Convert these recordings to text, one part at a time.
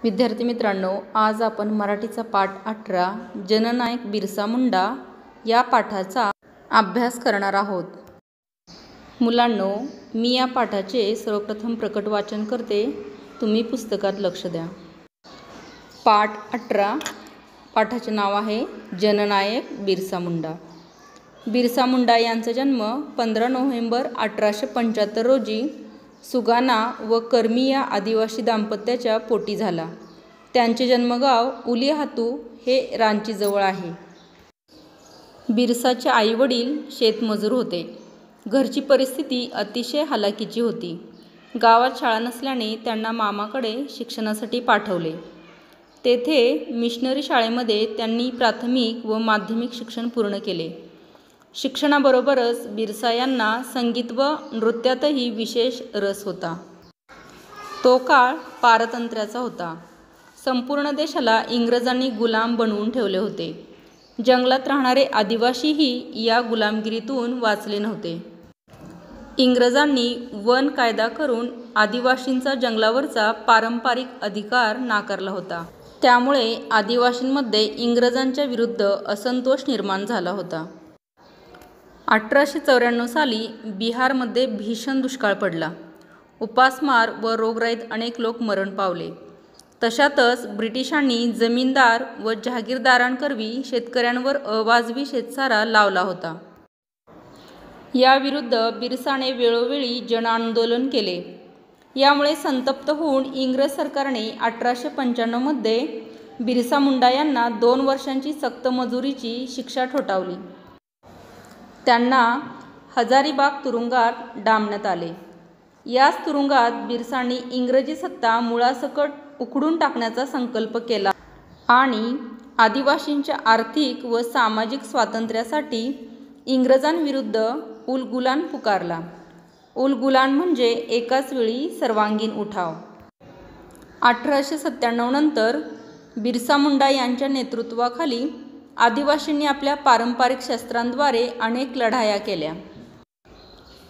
विद्यार्थी मित्रांनो, आज आपण मराठीचा पाठ 18 जननायक बिरसा मुंडा या पाठाचा अभ्यास करणार आहोत। मुलांनो, मी या पाठाचे सर्वप्रथम प्रकट वाचन करते, तुम्ही पुस्तकात लक्ष द्या। पाठ 18 पाठाचे नाव आहे जननायक बिरसा मुंडा। बिरसा मुंडा यांचा जन्म 15 नोव्हेंबर 1875 रोजी सुगाना व कर्मी या आदिवासी दाम्पत्याच्या पोटी झाला। त्यांचे जन्मगाव उलीहातू हे रांचीजवळ आहे। बिरसाचे आईवडील शेतमजूर होते। घरची परिस्थिती अतिशय हलाखीची होती। गावात शाळा नसल्याने त्यांना मामाकडे शिक्षणासाठी पाठवले। तेथे मिशनरी शाळेमध्ये त्यांनी प्राथमिक व माध्यमिक शिक्षण पूर्ण केले। शिक्षणाबरोबरच बिरसा यांना संगीत व नृत्यातही विशेष रस होता। तो काळ पारतंत्र्याचा होता। संपूर्ण देशाला इंग्रजांनी गुलाम बनवून ठेवले होते। जंगलात राहणारे आदिवासीही या गुलामगिरीतून वाचले नव्हते। इंग्रजांनी वन कायदा करून आदिवासींचा जंगलावरचा पारंपरिक अधिकार नाकारला होता। त्यामुळे आदिवासींमध्ये इंग्रजांच्या विरुद्ध असंतोष निर्माण झाला होता। 1894 साली बिहारमध्ये भीषण दुष्काळ पडला। उपासमार व रोगराईत अनेक लोक मरण पावले। तशातच ब्रिटिशांनी जमीनदार व जहागीरदारांकरवी शेतकऱ्यांवर अवाजवी शेतसारा लावला होता। याविरुद्ध बिरसाने वेळोवेळी जनआंदोलन केले। यामुळे संतप्त होऊन इंग्रज सरकारने 1895 मध्ये बिरसा मुंडा यांना 2 वर्षांची सक्त मजुरीची शिक्षा ठोठावली। त्यांना हजारीबाग तुरुंगात डांबण्यात आले। याच तुरुंगात बिरसांनी इंग्रजी सत्ता मुळासकट उखडून टाकण्याचा संकल्प केला आणि आदिवासींच्या आर्थिक व सामाजिक स्वातंत्र्यासाठी इंग्रजांविरुद्ध उलगुलान पुकारला। उलगुलान म्हणजे एकाच वेळी सर्वांगीण उठाव। 1897 नंतर बिरसा मुंडा यांच्या नेतृत्वाखाली आदिवासींनी आपल्या पारंपरिक शस्त्रांद्वारे अनेक लढाया केल्या।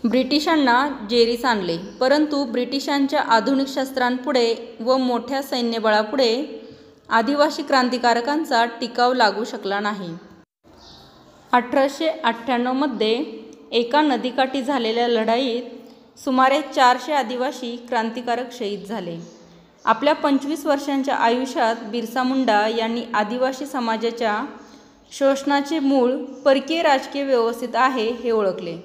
ब्रिटिशांना जेरीस आणले, परंतु ब्रिटिशांच्या आधुनिक शस्त्रांपुढे व मोठ्या सैन्यबळापुढे आदिवासी क्रांतिकारकांचा टिकाव लागू शकला नाही। 1898 मध्ये एका नदीकाठी झालेल्या लढाईत सुमारे 400 आदिवासी क्रांतिकारक शहीद झाले। आपल्या 25 वर्षांच्या आयुष्यात बिरसा मुंडा यांनी आदिवासी समाजाच्या शोषणाचे मूळ परकीय राजकीय व्यवस्थेत आहे हे ओळखले।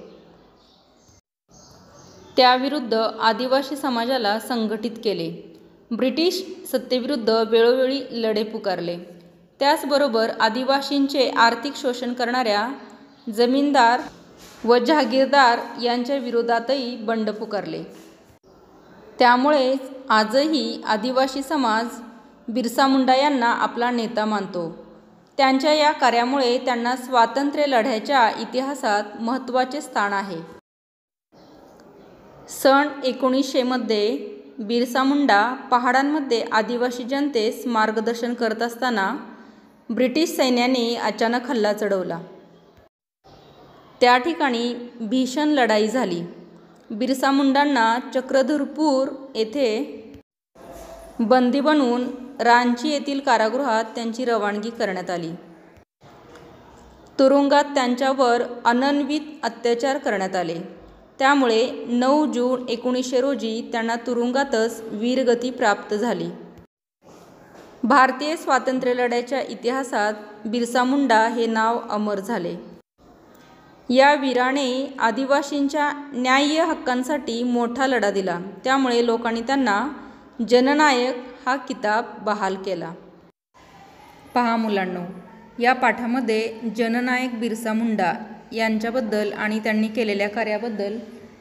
त्याविरुद्ध आदिवासी समाजाला संघटित केले। ब्रिटिश सत्तेविरुद्ध वेळोवेळी लढे पुकारले। त्याचबरोबर आदिवासींचे आर्थिक शोषण करणाऱ्या जमीनदार व जहागीरदार यांच्या विरोधातही बंड पुकारले। त्यामुळेच आजही आदिवासी समाज बिरसा मुंडा यांना आपला नेता मानतो। त्यांच्या या कार्यामुळे त्यांना स्वातंत्र्य लढ्याच्या इतिहासात महत्त्वाचे स्थान आहे। सन 1900 मध्ये बिरसा मुंडा पहाडांमध्ये आदिवासी जनतेस मार्गदर्शन करत असताना ब्रिटिश सैन्याने अचानक हल्ला चढवला। त्या ठिकाणी भीषण लढाई झाली। बिरसा मुंडांना चक्रधरपूर येथे बंदी बनवून रांची येथील कारागृहात त्यांची रवानगी करण्यात आली। तुरुंगात त्यांच्यावर अनन्वित अत्याचार करण्यात आले। त्यामुळे 9 जून 1900 रोजी त्यांना तुरुंगातच वीरगती प्राप्त झाली। भारतीय स्वातंत्र्य लढ्याच्या इतिहासात बिरसा मुंडा हे नाव अमर झाले। या वीराने आदिवासींच्या न्याय्य हक्कांसाठी मोठा लढा दिला। त्यामुळे लोकांनी त्यांना जननायक हा किताब बहाल केला। पहा मुलांनो, या पाठामध्ये जननायक बिरसा मुंडा यांच्याबद्दल आणि त्यांनी केलेल्या कार्याबद्दल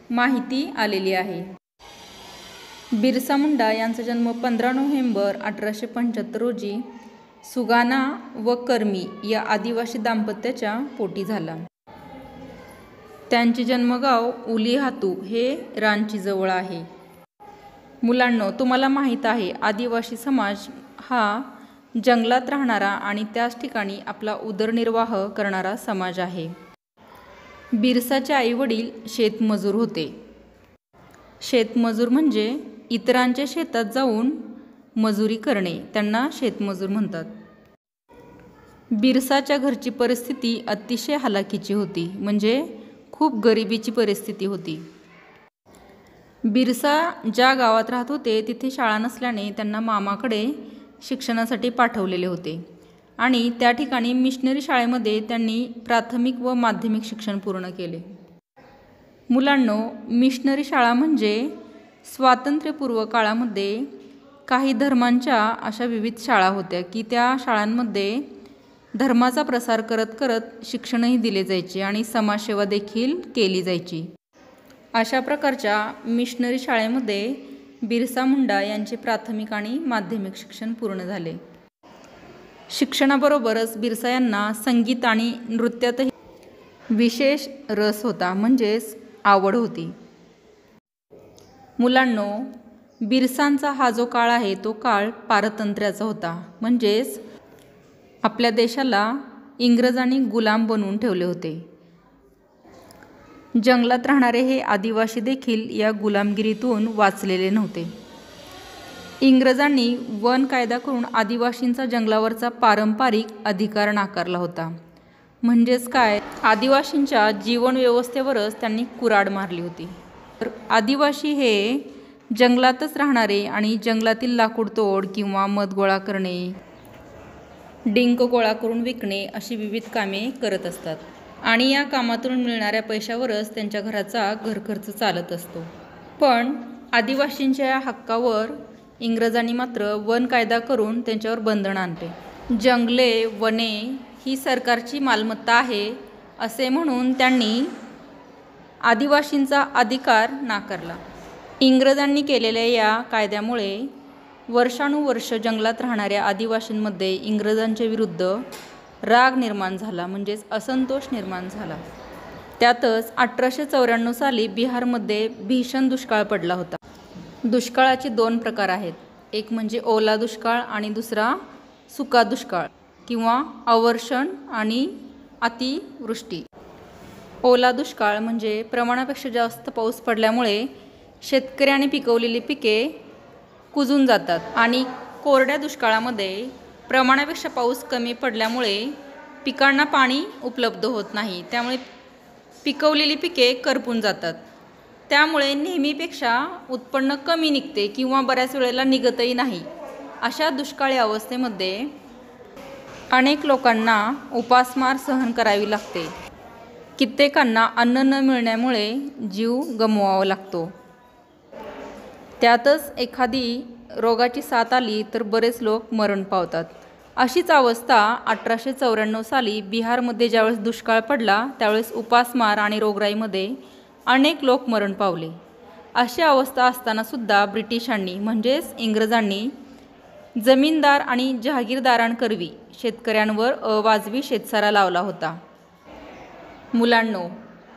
माहिती आलेली आहे। बिरसा मुंडा यांचा जन्म 15 नोव्हेंबर 1875 रोजी सुगाना व कर्मी या आदिवासी दाम्पत्याच्या पोटी झाला। त्यांचे जन्मगाव उलीहातू हे रांचीजवळ आहे। मुलांनो, तुम्हाला माहीत आहे आदिवासी समाज हा जंगलात राहणारा आणि त्याच ठिकाणी आपला उदरनिर्वाह करणारा समाज आहे। बिरसाचे आईवडील शेतमजूर होते। शेतमजूर म्हणजे इतरांच्या शेतात जाऊन मजुरी करणे, त्यांना शेतमजूर म्हणतात. बिरसाच्या घरची परिस्थिती अतिशय हलाखीची होती, म्हणजे खूप गरिबीची परिस्थिती होती. बिरसा ज्या गावात राहत होते तिथे शाळा नसल्याने त्यांना मामाकडे शिक्षणासाठी पाठवलेले होते आणि त्या ठिकाणी मिशनरी शाळेमध्ये त्यांनी प्राथमिक व माध्यमिक शिक्षण पूर्ण केले. मुलांनो, मिशनरी शाळा म्हणजे स्वातंत्र्यपूर्व काळामध्ये काही धर्मांच्या अशा विविध शाळा होत्या की त्या शाळांमध्ये धर्माचा प्रसार करत करत शिक्षणही दिले जायचे आणि समाजसेवा देखील केली जायची. अशा प्रकारच्या मिशनरी शाळेमध्ये बिरसा मुंडा यांचे प्राथमिक आणि माध्यमिक शिक्षण पूर्ण झाले. शिक्षणाबरोबरच बिरसा यांना संगीत आणि नृत्यातही विशेष रस होता, म्हणजेच आवड होती. मुलांनो, बिरसांचा हा जो काळ आहे तो काळ पारतंत्र्याचा होता, म्हणजेच आपल्या देशाला इंग्रजांनी गुलाम बनवून ठेवले होते. जंगलात राहणारे हे आदिवासी देखील या गुलामगिरीतून वाचलेले नव्हते. इंग्रजांनी वन कायदा करून आदिवासींचा जंगलावरचा पारंपरिक अधिकार नाकारला होता. म्हणजेच काय, आदिवासींच्या जीवनव्यवस्थेवरच त्यांनी कुऱ्हाड मारली होती. तर आदिवासी हे जंगलातच राहणारे आणि जंगलातील लाकूड तोड किंवा मध गोळा करणे, डिंक गोळा करून विकणे अशी विविध कामे करत असतात आणि या कामातून मिळणाऱ्या पैशावरच त्यांच्या घराचा घरखर्च चालत असतो. पण आदिवासींच्या या हक्कावर इंग्रजांनी मात्र वन कायदा करून त्यांच्यावर बंधन आणले. जंगले, वने ही सरकारची मालमत्ता आहे असे म्हणून त्यांनी आदिवासींचा अधिकार नाकारला. इंग्रजांनी केलेल्या या कायद्यामुळे वर्षानुवर्ष जंगलात राहणाऱ्या आदिवासींमध्ये इंग्रजांच्या विरुद्ध राग निर्माण झाला, म्हणजेच असंतोष निर्माण झाला. त्यातच 1894 साली बिहारमध्ये भीषण दुष्काळ पडला होता. दुष्काळाचे 2 प्रकार आहेत, एक म्हणजे ओला दुष्काळ आणि दुसरा सुका दुष्काळ किंवा अवर्षण आणि अतिवृष्टी. ओला दुष्काळ म्हणजे प्रमाणापेक्षा जास्त पाऊस पडल्यामुळे शेतकऱ्यांनी पिकवलेली पिके कुजून जातात आणि कोरड्या दुष्काळामध्ये प्रमाणापेक्षा पाऊस कमी पडल्यामुळे पिकांना पाणी उपलब्ध होत नाही, त्यामुळे पिकवलेली पिके करपून जातात. त्यामुळे नेहमीपेक्षा उत्पन्न कमी निघते किंवा बऱ्याच वेळेला निघतही नाही. अशा दुष्काळी अवस्थेमध्ये अनेक लोकांना उपासमार सहन करावी लागते. कित्येकांना अन्न न मिळण्यामुळे जीव गमवावा लागतो. त्यातच एखादी रोगाची साथ आली तर बरेच लोक मरण पावतात. अशीच अवस्था 1894 साली बिहारमध्ये ज्यावेळेस दुष्काळ पडला त्यावेळेस उपासमार आणि रोगराईमध्ये अनेक लोक मरण पावले. अशी अवस्था असतानासुद्धा ब्रिटिशांनी म्हणजेच इंग्रजांनी जमीनदार आणि जहागीरदारांकरवी शेतकऱ्यांवर अवाजवी शेतसारा लावला होता. मुलांनो,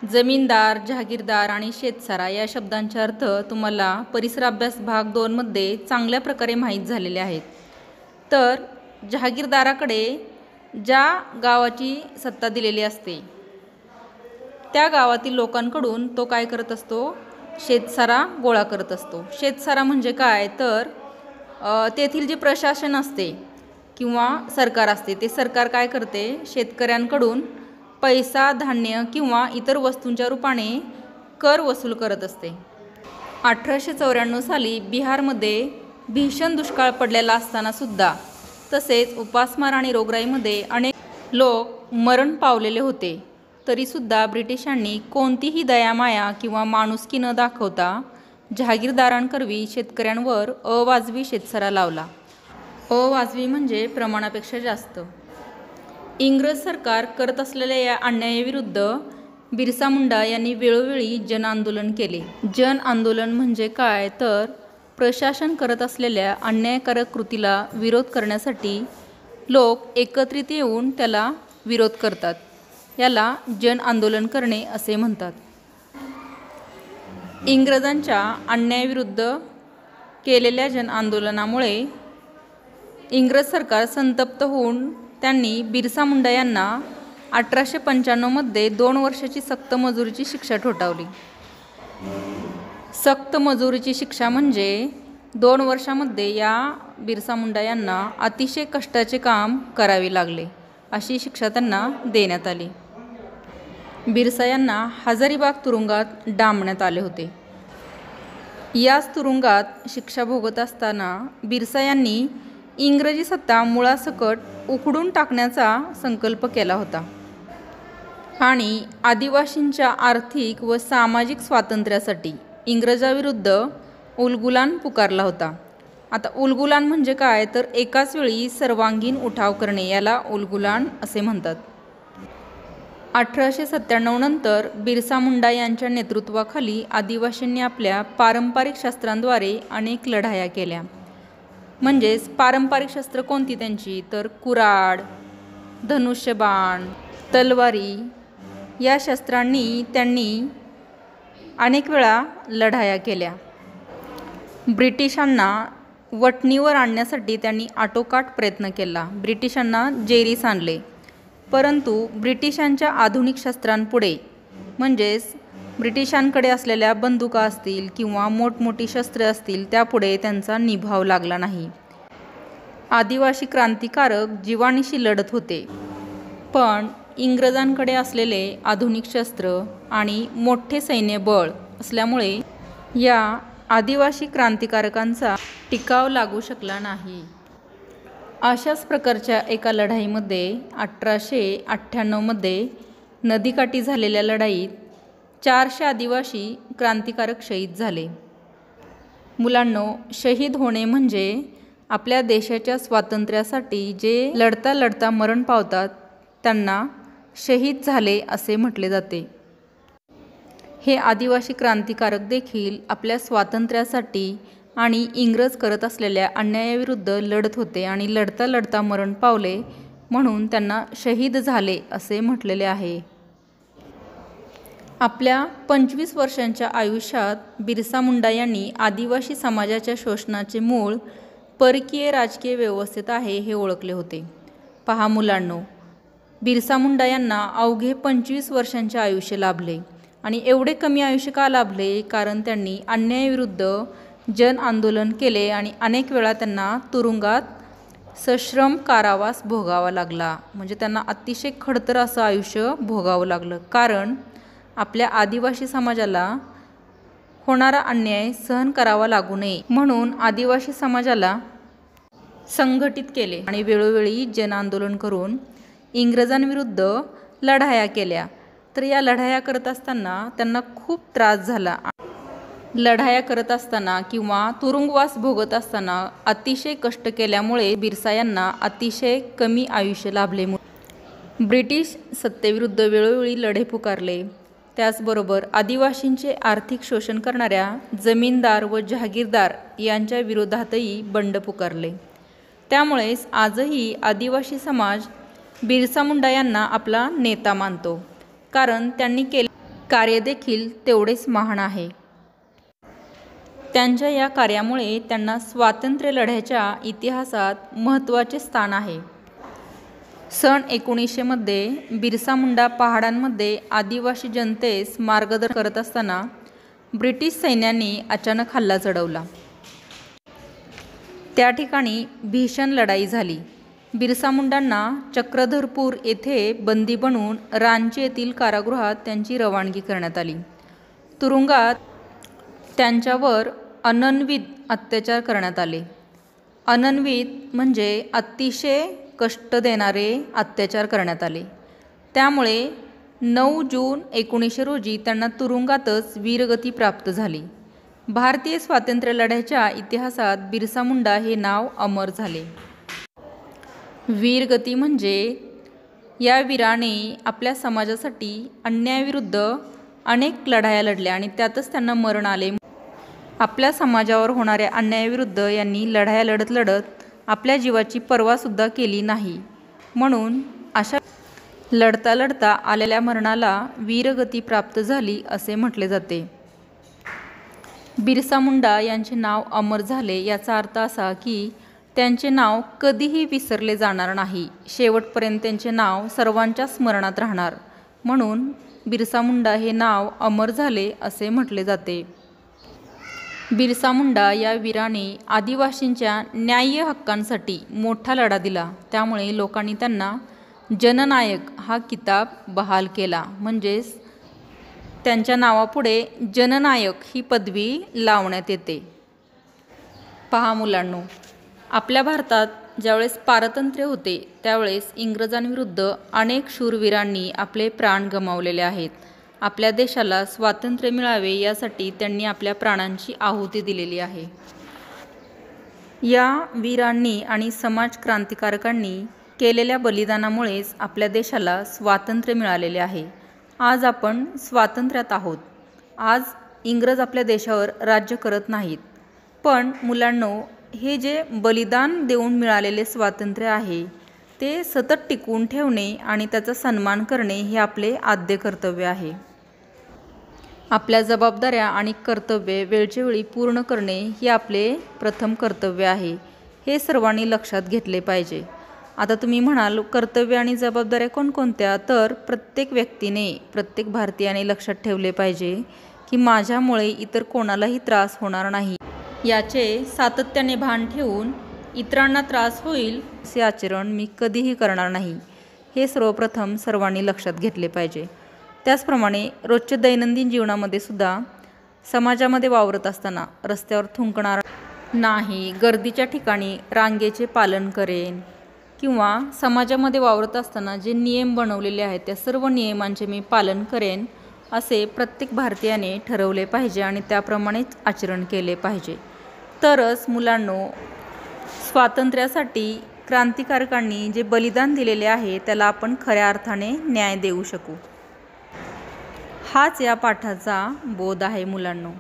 जमीनदार, जहागीरदार आणि शेतसारा या शब्दांचे अर्थ तुम्हाला परिसर अभ्यास भाग 2 मध्ये चांगल्या प्रकारे माहीत झालेले आहेत. तर जहागीरदाराकडे ज्या गावाची सत्ता दिलेली असते त्या गावातील लोकांकडून तो काय करत असतो, शेतसारा गोळा करत असतो. शेतसारा म्हणजे काय तर तेथील जे प्रशासन असते किंवा सरकार असते ते सरकार काय करते, शेतकऱ्यांकडून पैसा, धान्य किंवा इतर वस्तूंच्या रूपाने कर वसूल करत असते. 1894 साली बिहारमध्ये भीषण दुष्काळ पडलेला असतानासुद्धा तसेच उपासमार आणि रोगराईमध्ये अनेक लोक मरण पावलेले होते, तरीसुद्धा ब्रिटिशांनी कोणतीही दयामाया किंवा माणुसकी न दाखवता जहागीरदारांकरवी शेतकऱ्यांवर अवाजवी शेतसारा लावला. अवाजवी म्हणजे प्रमाणापेक्षा जास्त. इंग्रज सरकार करत असलेल्या या अन्यायाविरुद्ध बिरसा मुंडा यांनी वेळोवेळी जनआंदोलन केले. जनआंदोलन म्हणजे काय तर प्रशासन करत असलेल्या अन्यायकारक कृतीला विरोध करण्यासाठी लोक एकत्रित येऊन त्याला विरोध करतात. याला जनआंदोलन करणे असे म्हणतात. इंग्रजांच्या अन्यायाविरुद्ध केलेल्या जनआंदोलनामुळे इंग्रज सरकार संतप्त होऊन त्यांनी बिरसा मुंडा यांना 1895 मध्ये 2 वर्षाची सक्त मजुरीची शिक्षा ठोठावली. सक्त मजुरीची शिक्षा म्हणजे 2 वर्षामध्ये या बिरसा मुंडा यांना अतिशय कष्टाचे काम करावे लागले, अशी शिक्षा त्यांना देण्यात आली. बिरसा यांना हजारीबाग तुरुंगात डांबण्यात आले होते. याच तुरुंगात शिक्षा भोगत असताना बिरसा यांनी इंग्रजी सत्ता मुळासकट उखडून टाकण्याचा संकल्प केला होता आणि आदिवासींच्या आर्थिक व सामाजिक स्वातंत्र्यासाठी इंग्रजाविरुद्ध उलगुलान पुकारला होता. आता उलगुलान म्हणजे काय, तर एकाच वेळी सर्वांगीण उठाव करणे याला उलगुलान असे म्हणतात. 1897 नंतर बिरसा मुंडा यांच्या नेतृत्वाखाली आदिवासींनी आपल्या पारंपरिक शस्त्रांद्वारे अनेक लढाया केल्या. म्हणजेच पारंपरिक शस्त्र कोणती त्यांची, तर कुऱ्हाड, धनुष्यबाण, तलवारी या शस्त्रांनी त्यांनी अनेक वेळा लढाया केल्या. ब्रिटिशांना वठणीवर आणण्यासाठी त्यांनी आटोकाट प्रयत्न केला. ब्रिटिशांना जेरीस आणले, परंतु ब्रिटिशांच्या आधुनिक शस्त्रांपुढे, म्हणजेच ब्रिटिशांकडे असलेल्या बंदुका असतील किंवा मोठमोठी शस्त्रे असतील, त्यापुढे त्यांचा निभाव लागला नाही. आदिवासी क्रांतिकारक जीवानीशी लढत होते, पण इंग्रजांकडे असलेले आधुनिक शस्त्र आणि मोठे सैन्यबळ असल्यामुळे या आदिवासी क्रांतिकारकांचा टिकाव लागू शकला नाही. अशाच प्रकारच्या एका लढाईमध्ये 1898 मध्ये नदीकाठी झालेल्या लढाईत 400 आदिवासी क्रांतिकारक शहीद झाले. मुलांनो, शहीद होणे म्हणजे आपल्या देशाच्या स्वातंत्र्यासाठी जे लढता लढता मरण पावतात त्यांना शहीद झाले असे म्हटले जाते. हे आदिवासी क्रांतिकारक देखील आपल्या स्वातंत्र्यासाठी आणि इंग्रज करत असलेल्या अन्यायाविरुद्ध लढत होते आणि लढता लढता मरण पावले, म्हणून त्यांना शहीद झाले असे म्हटलेले आहे. आपल्या 25 वर्षांच्या आयुष्यात बिरसा मुंडा यांनी आदिवासी समाजाच्या शोषणाचे मूळ परकीय राजकीय व्यवस्थेत आहे हे ओळखले होते. पहा मुलांनो, बिरसा मुंडा यांना अवघे 25 वर्षांचे आयुष्य लाभले आणि एवढे कमी आयुष्य का लाभले, कारण त्यांनी अन्यायाविरुद्ध जन आंदोलन केले आणि अनेक वेळा त्यांना तुरुंगात सश्रम कारावास भोगावा लागला. म्हणजे त्यांना अतिशय खडतर असं आयुष्य भोगावं लागलं, कारण आपल्या आदिवासी समाजाला होणारा अन्याय सहन करावा लागू नये म्हणून आदिवासी समाजाला संघटित केले आणि वेळोवेळी जन आंदोलन करून इंग्रजांविरुद्ध लढाया केल्या. तर या लढाया करत असताना त्यांना खूप त्रास झाला. लढाया करत असताना किंवा तुरुंगवास भोगत असताना अतिशय कष्ट केल्यामुळे बिरसा यांना अतिशय कमी आयुष्य लाभले. ब्रिटिश सत्तेविरुद्ध वेळोवेळी लढे पुकारले. त्याचबरोबर आदिवासींचे आर्थिक शोषण करणाऱ्या जमीनदार व जहागीरदार यांच्या विरोधातही बंड पुकारले. त्यामुळेच आजही आदिवासी समाज बिरसा मुंडा यांना आपला नेता मानतो, कारण त्यांनी केले कार्य देखील तेवढेच महान आहे. त्यांच्या या कार्यामुळे त्यांना स्वातंत्र्य लढ्याच्या इतिहासात महत्त्वाचे स्थान आहे. सन 1900 मध्ये बिरसा मुंडा पहाडांमध्ये आदिवासी जनतेस मार्गदर्शन करत असताना ब्रिटिश सैन्याने अचानक हल्ला चढवला. त्या ठिकाणी भीषण लढाई झाली. बिरसा मुंडांना चक्रधरपूर येथे बंदी बनवून रांची येथील कारागृहात त्यांची रवानगी करण्यात आली. तुरुंगात त्यांच्यावर अनन्वित अत्याचार करण्यात आले. अनन्वित म्हणजे अतिशय कष्ट देणारे अत्याचार करण्यात आले. त्यामुळे 9 जून 1900 रोजी त्यांना तुरुंगातच वीरगती प्राप्त झाली. भारतीय स्वातंत्र्य लढ्याच्या इतिहासात बिरसा मुंडा हे नाव अमर झाले. वीरगती म्हणजे या वीराने आपल्या समाजासाठी अन्यायाविरुद्ध अनेक लढाया लढल्या आणि त्यातच त्यांना मरण आले. आपल्या समाजावर होणाऱ्या अन्यायाविरुद्ध यांनी लढाया लढत लढत आपल्या जीवाची पर्वासुद्धा केली नाही, म्हणून अशा लढता लढता आलेल्या मरणाला वीरगती प्राप्त झाली असे म्हटले जाते. बिरसा मुंडा यांचे नाव अमर झाले याचा अर्थ असा की त्यांचे नाव कधीही विसरले जाणार नाही. शेवटपर्यंत त्यांचे नाव सर्वांच्या स्मरणात राहणार, म्हणून बिरसा मुंडा हे नाव अमर झाले असे म्हटले जाते. बिरसा मुंडा या वीराने आदिवासींच्या न्याय्य हक्कांसाठी मोठा लढा दिला. त्यामुळे लोकांनी त्यांना जननायक हा किताब बहाल केला. म्हणजेच त्यांच्या नावापुढे जननायक ही पदवी लावण्यात येते. पहा मुलांनो, आपल्या भारतात ज्यावेळेस पारतंत्र्य होते त्यावेळेस इंग्रजांविरुद्ध अनेक शूरवीरांनी आपले प्राण गमावलेले आहेत. आपल्या देशाला स्वातंत्र्य मिळावे यासाठी त्यांनी आपल्या प्राणांची आहुती दिलेली आहे. या वीरांनी आणि समाज क्रांतिकारकांनी केलेल्या बलिदानामुळेच आपल्या देशाला स्वातंत्र्य मिळालेले आहे. आज आपण स्वातंत्र्यात आहोत. आज इंग्रज आपल्या देशावर राज्य करत नाहीत. पण मुलांनो, हे जे बलिदान देऊन मिळालेले स्वातंत्र्य आहे ते सतत टिकवून ठेवणे आणि त्याचा सन्मान करणे हे आपले आद्य कर्तव्य आहे. आपल्या जबाबदाऱ्या आणि कर्तव्ये वेळच्या वेळी पूर्ण करणे हे आपले प्रथम कर्तव्य आहे. हे सर्वांनी लक्षात घेतले पाहिजे. आता तुम्ही म्हणाल, कर्तव्य आणि जबाबदाऱ्या कोणकोणत्या? तर प्रत्येक व्यक्तीने, प्रत्येक भारतीयाने लक्षात ठेवले पाहिजे की माझ्यामुळे इतर कोणालाही त्रास होणार नाही याचे सातत्याने भान ठेवून इतरांना त्रास होईल असे आचरण मी कधीही करणार नाही, हे सर्वप्रथम सर्वांनी लक्षात घेतले पाहिजे. त्याचप्रमाणे रोजच्या दैनंदिन जीवनामध्ये सुद्धा समाजामध्ये वावरत असताना रस्त्यावर थुंकणार नाही, गर्दीच्या ठिकाणी रांगेचे पालन करेन किंवा समाजामध्ये वावरत असताना जे नियम बनवलेले आहेत त्या सर्व नियमांचे मी पालन करेन असे प्रत्येक भारतीयाने ठरवले पाहिजे आणि त्याप्रमाणेच आचरण केले पाहिजे. तरच मुलांनो, स्वातंत्र्यासाठी क्रांतिकारकांनी जे बलिदान दिलेले आहे त्याला आपण खऱ्या अर्थाने न्याय देऊ शकू. हाच या पाठाचा बोध आहे मुलांनो.